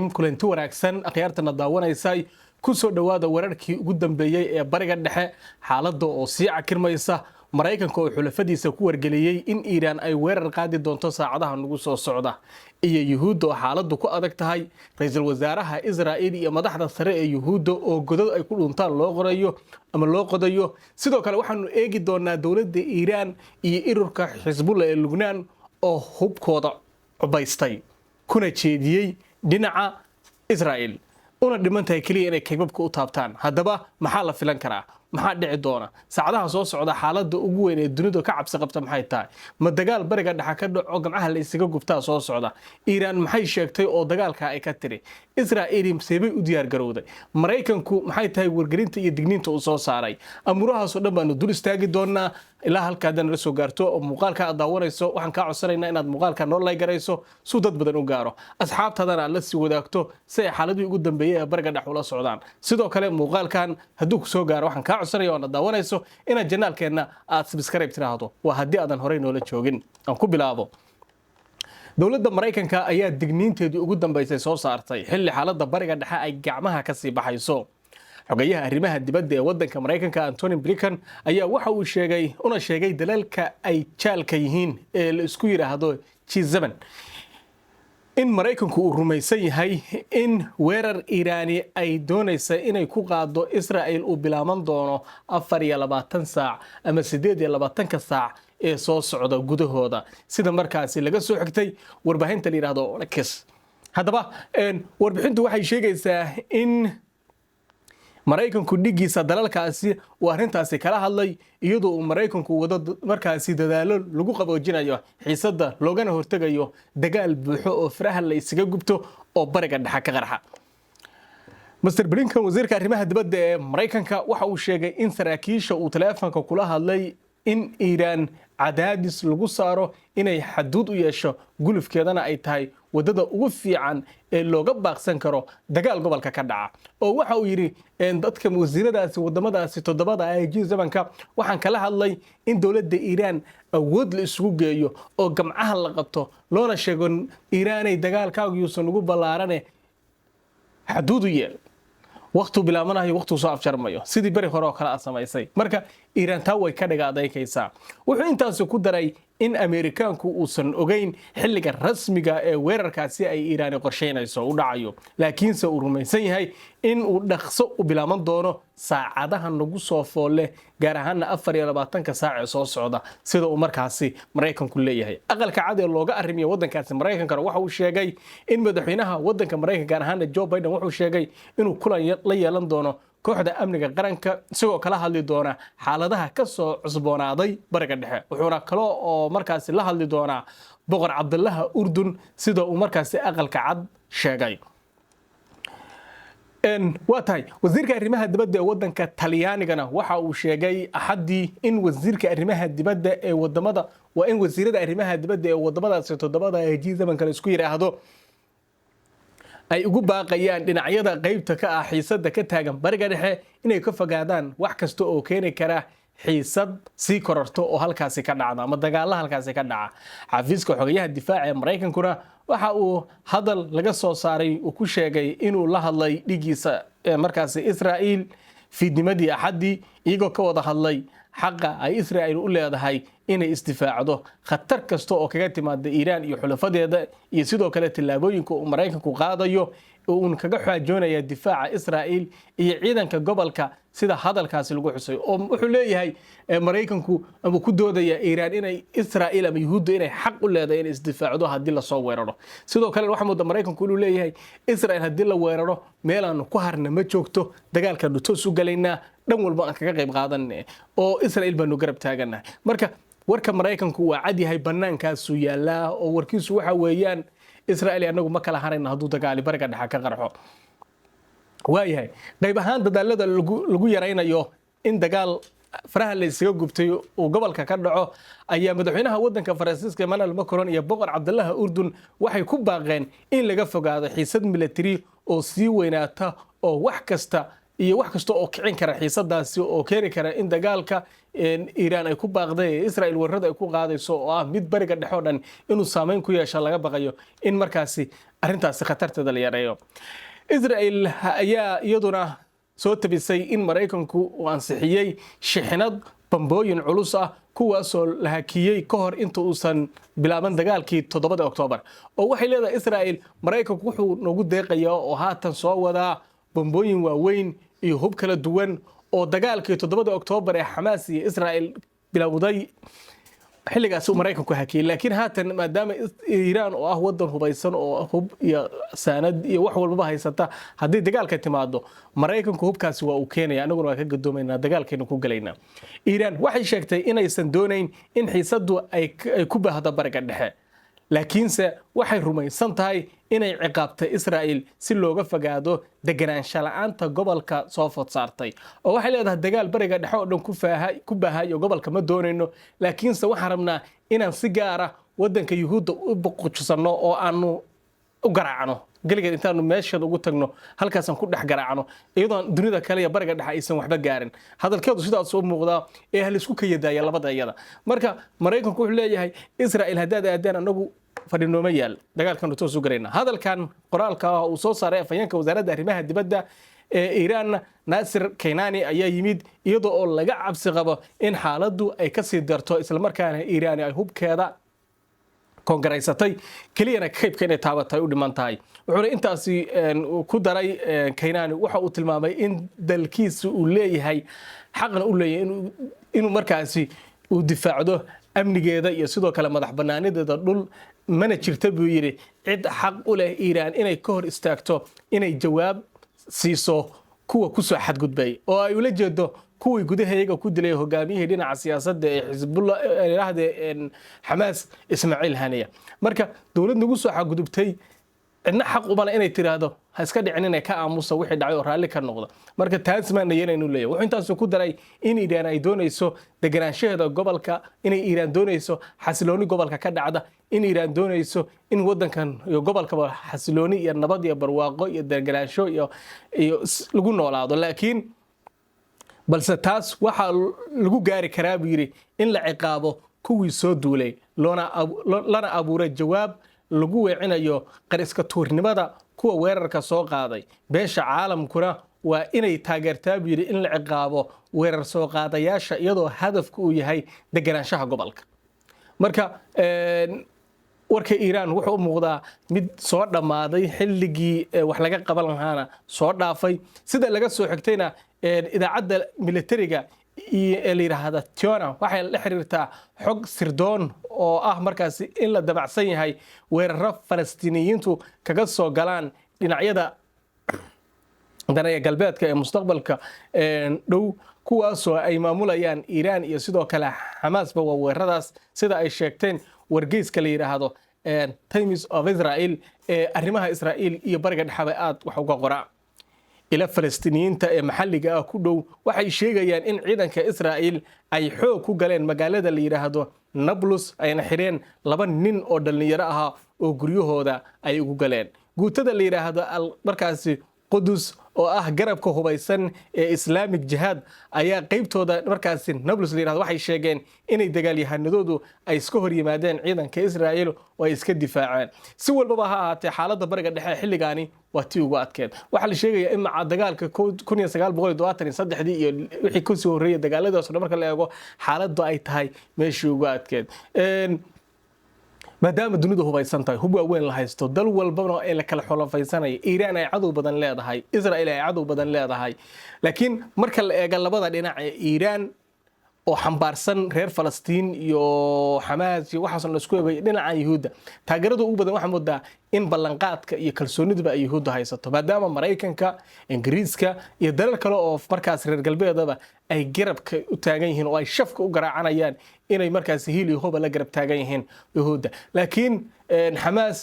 عليكم kulanti wanaagsan akhyaartana daawanaysay ku soo dhawaada wararkii ugu dambeeyay ee bariga dhexe xaaladda oo sii cakirmaysa Mareykanka oo xulafadiisa ku wargeliyay in Iran ay weerar qaadi doonto saacadaha nagu soo socda iyo Yuhuud oo xaaladdu ku adag tahay ra'iisul wasaaraha Israa'iil iyo madaxda sare ee Yuhuud oo godad ay ku dhuntaan loo qodayo sidoo kale waxaanu eegi doonaa dawladda Iran iyo ururka Hezbollah ee Lebanon oo hubkooda cubaystay kuna jeediyay dhinaca Israa'iil una dhimantahay kaliya inay kaybabka u taabtaan haddaba maxaa la filan karaa maxaa dhici doona saacadaha soo socda xaaladda ugu weyn ee dunida ka cabsi qabta maxay tahay ma dagaal bariga dhexe ka dhaco gamcaha la isaga gubtaa soo socda Iran maxay sheegtay oo dagaalka ay ka tiri Israa'iil seebay u diyaar garowday Mareykanku maxay tahay wargelinta iyo digniinta uu soo saaray amurahaas oo dhan baanu dul istaagi doonaa ilaa halkaadan la soo gaarto oo muuqaalka aad daawanayso waxaan ka codsanaynaa inaad muuqaalka noo like garayso si dad badan u gaaro asxaabtadana la sii wadaagto si ay xaaladii ugu dambeeyay ee bariga dhexe ula socdaan sidoo kale muuqaalkan hadduu ku soo gaaro waxaan ka codsanayaa oo daawanayso inaad janaalkeena aad subscribe tiraahdo waa haddii aadan horey noola joogin aan ku bilaabo dawladda Mareykanka ayaa digniinteedii ugu dambeysay soo saartay xilli xaaladda bariga dhexe ay gacmaha ka sii baxayso xogayaha arrimaha dibadda ee waddanka Mareykanka Antony Blinken ayaa waxa uu sheegay dalalka ay jaalka yihiin ee la isku yiraahdo G7 in Mareykanku uu rumaysan yahay in weerar Iiraani ay doonayso inay ku qaado Israa'iil uu bilaaban doono 24 saac ama 28 saac ee soo socda gudahooda sida markaasi laga soo xigtay warbaahinta la yiraahdo Onex haddaba warbixintu waxay sheegaysaa in Mareykanku dhigiisa dalalkaasi oo arintaasi kala hadlay iyadoo uu Mareykanku wado markaasi dadaalo lagu qaboojinayo xiisadda loogana hortagayo dagaal buuxo oo faraha la isaga gubto oo bariga dhexe ka qarxa Mr. Blinken wasiirka arrimaha dibadda ee Mareykanka waxa uu sheegay in saraakiisha uu teleefanka kula hadlay in Iran cadaadis lagu saaro inay xaduud u yeesho gulufkeedana ay tahay wadada ugu fiican ee looga baaqsan karo dagaal gobolka ka dhaca oo waxa uu yiri dadka wasiiradaasi wadamadaasi todobada ay G7ka waxaan kala hadlay in dawladda Iran awood la isugu geeyo oo gamcaha la qabto loona sheego Iran ay dagaalkaagu yuusan ugu ballaarane xaduud u yeel waqtu bilaabanayo waqtu soo afjarmayo sidii bari hore oo kala samaysay marka Iran taa way ka dhagaadayaysaa wuxuu intaas ku daray in Ameerikaanku uusan ogeyn xilliga rasmiga ee weerarkaasi ay Iran qorsheynayso u dhacayo laakiinse uu rumaysan yahay in uu dhaqso u bilaaban doono saacadaha nagu soo foole gaar ahaan 24 saac ee soo socda sida uu markaasi Mareykanku leeyahay aqalka cad ee looga arrimiyo wadankaasi Mareykanka waxa uu sheegay in madaxweynaha wadanka Mareykanka gaar ahaan Joe Biden wuxuu sheegay inuu kulan la yeelan doono kooxda amniga qaranka isagoo kala hadli doona xaaladaha ka soo cusboonaaday bariga dhexe wuxuuna kale oo markaasi la hadli doona boqor Cabdullaah Urdun sida uu markaasi aqalka cad sheegay waa tahay wasiirka arrimaha dibadda ee wadanka Talyaanigana waxa uu sheegay axadii in wasiirka arrimaha dibadda ee wadamada waa in wasiirada arrimaha dibadda ee wadamadaasi todobada ay G7 kale isku yiraahdo ay ugu baaqayaan dhinacyada qaybta ka ah xiisadda ka taagan bariga dhexe inay ka fogaadaan wax kasta oo keeni kara xiisad sii kororto oo halkaasi ka dhacda ama dagaal halkaasi ka dhaca xafiiska xogayaha difaaca ee Mareykankuna waxa uu hadal laga soo saaray uu ku sheegay inuu la hadlay dhigiisa markaasi Israa'iil fiidnimadii axadii iyagoo ka wada hadlay xaqa ay Israa'iil u leedahay inay isdifaacdo khatar kasta oo kaga timaada Iran iyo xulafadeeda iyo sidoo kale tilaabooyinka uu Mareykanku qaadayo oo kaga xaajoonaya difaaca Israa'iil iyo ciidanka gobolka sida hadalkaasi lagu xusay oo wuxuu leeyahay Mareykanku ama ku doodaya Iran inay Israa'iil ama Yuhuud inay xaq u leedahay inay isdifaacdo hadii la soo weeraro sidoo kale waxa moodaa Mareykanku inuu leeyahay Israa'iil hadii la weeraro meel aan ku harna ma joogto dagaalka toos u galaynaa dhan walba aan kaga qayb qaadanay oo Israa'iil baanu garab taaganahay marka warka Mareykanku waa cad yahay banaankaas uu yaalaa oo warkiisu waxa weeyaan Israa'iil anagu ma kala harayna haduu dagaal bariga dhexe ka qarxo waayahay qayb ahaan dadaalada lagu yareynayo in dagaal faraha la isaga gubtay oo gobolka ka dhaco ayaa madaxweynaha wadanka Faransiiska Emmanuel Macron iyo boqor Cabdullaah Urdun waxay ku baaqeen in laga fogaado xiisad military oo sii weynaata oo wax kasta iyo wax kasta oo kicin kara xiisadaasi oo keeni kara in dagaalka Iiraan ay ku baaqday Israel warrada ay ku qaadayso oo ah mid bariga dhexe oo dhan inuu saameyn ku yeesho laga baqayo in markaasi arrintaasi khatarteeda la yareeyo. Israel ayaa iyaduna soo tabisay in Maraykanku uu ansixiyay shixnad bambooyin culus ah kuwaasoo la hakiyey ka hor inta uusan bilaaban dagaalkii 7 Oktoobar. oo waxay leedahay Israel Maraykanku wuxuu noogu deeqayaa oo haatan soo wadaa bambooyin waaweyn iyo hub kala duwan oo dagaalkii 7 Oktoobar ee Xamaas iyo Israel bilowday xilligaas uu Maraykanku hakiyay. laakiin haatan maadaama Iiraan oo ah wadan hubaysan oo hub iyo saanad iyo wax walba haysata haddii dagaalka timaado Maraykanku hubkaasi waa uu keenaya anaguna waa ka gadoomaynaa dagaalkeena ku galaynaa. Iiraan waxay sheegtay inaysan doonayn in xiisadu ay ku baahdo bariga dhexe laakiinse waxay rumaysan tahay inay ciqaabtay Israel si looga fogaado deganaansho la'aanta gobolka soo food saartay. oo waxay leedahay dagaal bariga dhexe oo dhan ku baahayo gobolka ma doonayno laakiinse waxaan rabnaa inaan si gaar ah wadanka Yuhuudda u boqojisano oo aanu u garaacno galigeed intaanu meesha ugu tagno halkaas aan ku dhex garaacno iyadoo dunida kale iyo bariga dhexe aysan waxba gaarin. hadalkeedu sidaas u muuqdaa ee hal isku kayadaaya labada iyada. marka Maraykanku wuxuu leeyahay Israel haddaad aadaan anagu fadhinooma yaal dagaalkan toos u gareena. hadalkan qoraalka uu soo saaray afhayeenka wasaaradda arrimaha dibadda ee Iiraan Nasir Kanani ayaa yimid iyadoo oo laga cabsi qabo in xaaladdu ay ka sii darto isla markaana Iiraan ay hubkeeda koongaraysatay keliyana qaybka inay taabatay u dhiman tahay. wuxuuna intaasi ku daray Kanani waxa uu tilmaamay in dalkiisu uu leeyahay xaqna u leeyahay inuu markaasi uu difaacdo amnigeeda iyo sidoo kale madax banaanideeda dhul mana jirta buu yiri cid xaq u leh Iiraan inay ka hor istaagto inay jawaab siiso kuwa ku soo xadgudbay oo ay ula jeedo kuwii gudaheega ku dilay hogaamiyihii dhinaca siyaasadda ee Xisbullah Xamaas Ismaaciil Haniya. marka dawlad nagu soo xadgudubtay cidna xaq u bala inay tiraahdo ha iska dhicin inay ka aamuso wixii dhacay oo raalli ka noqdo. marka taas ma yeelaynu leeyahay. wuxuu intaas ku daray in Iiraan ay doonayso deganaanshaheeda gobolka inay Iiraan doonayso xasilooni gobolka ka dhacda in Iiraan doonayso in wadankan iyo gobolkaba xasilooni iyo nabad iyo barwaaqo iyo deganaansho iyo lagu noolaado. laakiin balse taas waxa lagu gaari karaa buu yiri in la ciqaabo kuwii soo duulay lana abuuray jawaab lagu weecinayo qariska tuurnimada kuwa weerarka soo qaaday. beesha caalamkuna waa inay taageertaa buu yiri in la ciqaabo weerar soo qaadayaasha iyadoo hadafku uu yahay deganaanshaha gobolka. marka warka Iiraan wuxuu u muuqdaa mid soo dhamaaday xilligii wax laga qaban lahaana soo dhaafay sida laga soo xigtayna idaacadda militariga ee la yiraahdo Tiona waxay la xiriirtaa xog sirdoon oo ah markaasi in la dabacsan yahay weeraro Falastiiniyiintu kaga soo galaan dhinacyada danaga galbeedka ee mustaqbalka dhow kuwaasoo ay maamulayaan Iiraan iyo sidoo kale Xamaas ba weeraradaas sida ay sheegteen wargeyska la yiraahdo Times of Israel ee arrimaha Israel iyo bariga dhexe aad wax uga qoraa. ila Falastiiniyiinta ee maxalliga ah ku dhow waxay sheegayaan in ciidanka Israel ay xoog ku galeen magaalada la yiraahdo Nablus ayna xireen 2 nin oo dhalinyaro ah oo guryahooda ay ugu galeen. guutada la yiraahdo markaasi Qudus oo ah garabka hubaysan ee Islamic Jihad ayaa qaybtooda markaasi Nablus la yiraahdo waxay sheegeen inay dagaalyahanadoodu ay iska hor yimaadeen ciidanka Israel oo ay iska difaaceen. si walba ha ahaatee xaaladda bariga dhexe xilligaani waa tii ugu adkeed. waxa la sheegayaa in maca dagaalka 1973 iyo wixii ku soo horeeyay dagaaladaas marka la eego xaaladdu ay tahay meeshii ugu adkeed. maadaama dunidu hubaysan tahay hub weyn la haysto dal walbana ay la kala xulafaysanay Iiraan ay cadow badan leedahay Israel ay cadow badan leedahay laakiin marka la eego labada dhinac ee Iiraan oo xambaarsan reer Falastiin iyo Xamaas iyo waxaas la isku eegay dhinaca Yuhuudda taageerada ugu badan waxa moodaa in ballanqaadka iyo kalsoonida ay Yuhuudda haysato maadaama Mareykanka Ingiriiska iyo dalal kale oo markaas reer galbeedaba ay garabka u taagan yihiin oo ay shafka u garaacanayaan inay markaas hiil iyo hooba la garab taagan yihiin Yuhuudda. laakiin Xamaas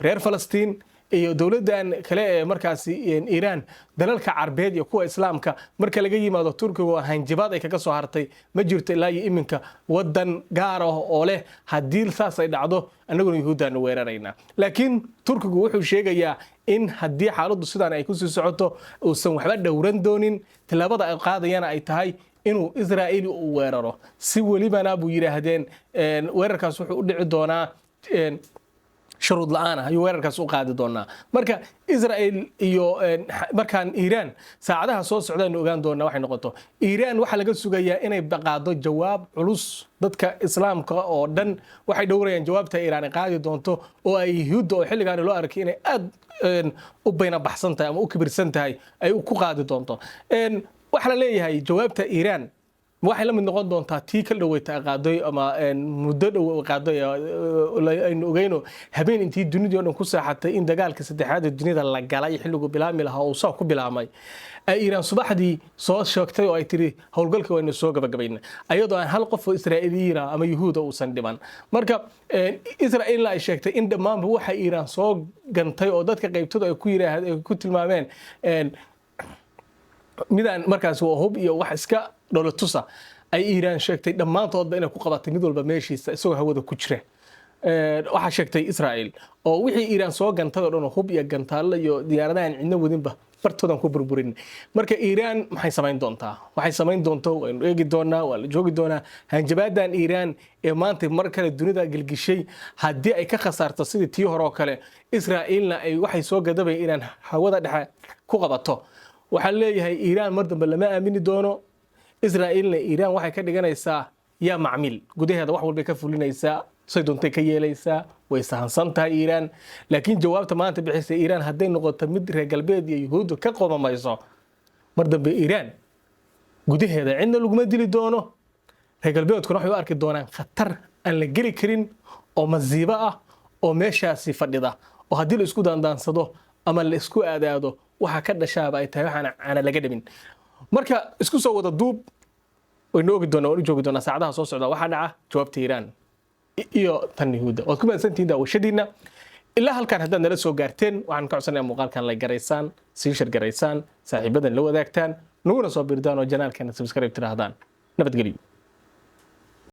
reer Falastiin iyo dowladdan kale ee markaasi Iiraan dalalka Carbeed iyo kuwa Islaamka marka laga yimaado Turkiga oo hanjabaad ay kaga soo hartay ma jirto ilaa iyo iminka wadan gaar ah oo leh haddii saas ay dhacdo annaguna Yuhuudaan weerarayna laakiin Turkigu wuxuu sheegayaa in haddii xaaladdu sidaan ay ku sii socoto uusan waxba dhowran doonin tilaabada ay qaadayana ay tahay inuu Israa'iil uu weeraro si walibana buu yiraahdeen weerarkaas wuxuu u dhici doonaa shuruud la'aan ah ayuu weerarkaas u qaadi doonaa marka Israa'iil iyo markaan Iiraan saacadaha soo socdaan ogaan doonaa waxay noqoto Iiraan waxa laga sugayaa inay qaado jawaab culus dadka islaamka oo dhan waxay dhowrayaan jawaabta Iiraan qaadi doonto oo ay Yuhuudda oo xilligan loo arkay inay aad u bayna baxsan tahay ama u kibirsan tahay ay ku qaadi doonto waxa la leeyahay jawaabta Iiraan waxay la mid noqon doontaa tii ka dhaweyta qaaday ama muddo dhow qaaday aynu ogeyno habeen intii dunida oo dhan ku saaxatay in dagaalka saddexaad ee dunida la galay xilligu bilaami lahaa oo soo ku bilaamay ay Iiraan subaxdii soo sheegtay oo ay tiri howlgalka waynu soo gabagabaynaa ayadoo aan hal qof oo Israa'iiliyiin ama Yuhuud uusan dhiman marka Israa'iil ay sheegtay in dhammaanba waxa Iiraan soo gantay oo dadka qaybtooda ay ku yiraahdeen ku tilmaameen midaan markaas waa hub iyo wax iska dowlatusa ay Iiraan sheegtay dhammaantoodba inay ku qabatay mid walba meeshiisa isagoo hawada ku jira waxa sheegtay Israa'iil oo wixii Iiraan soo gantay oo dhan hub iyo gantaalo iyo diyaaradahan cidna wadinba bartoodan ku burburin marka Iiraan maxay samayn doontaa waxay samayn doontaa waynu eegi doonaa waa la joogi doonaa hanjabaadan Iiraan ee maanta mar kale dunida gilgishay haddii ay ka khasaarto sidii tii hore oo kale Israa'iilna ay waxay soo gadabay Iiraan hawada dhexe ku qabato waxa leeyahay Iiraan mar dambe lama aamini doono Israa'iilna Iiraan waxay ka dhiganaysaa yaa macmiil gudaheeda wax walba ka fulinaysaa say doontay ka yeelaysaa way sahansan tahay Iiraan laakiin jawaabta maanta bixisay Iiraan hadday noqoto mid reer galbeed iyo Yuhuud ka qomamayso mar dambe Iiraan gudaheeda cidna laguma dili doono reer galbeedkuna waxay u arki doonaan khatar aan la geli karin oo masiibo ah oo meeshaasi fadhida oo haddii la isku daandaansado ama la isku aadaado waxa ka dhashaaba ay tahay waxaan aan laga dhimin marka isku soo wada duub waynu ogi doonaa oo joogi doonaa saacadaha soo socda waxa dhaca jawaabta Iiraan iyo tan Yuhuudda oo ku maasantiin daawashadiina ilaa halkan haddaad nala soo gaarteen waxaan ka codsanayaa muuqaalkan la garaysaan sii shar garaysaan saaxiibadan la wadaagtaan naguna soo biirdaan oo janaalkeena subscribe tiraahdaan nabadgelyo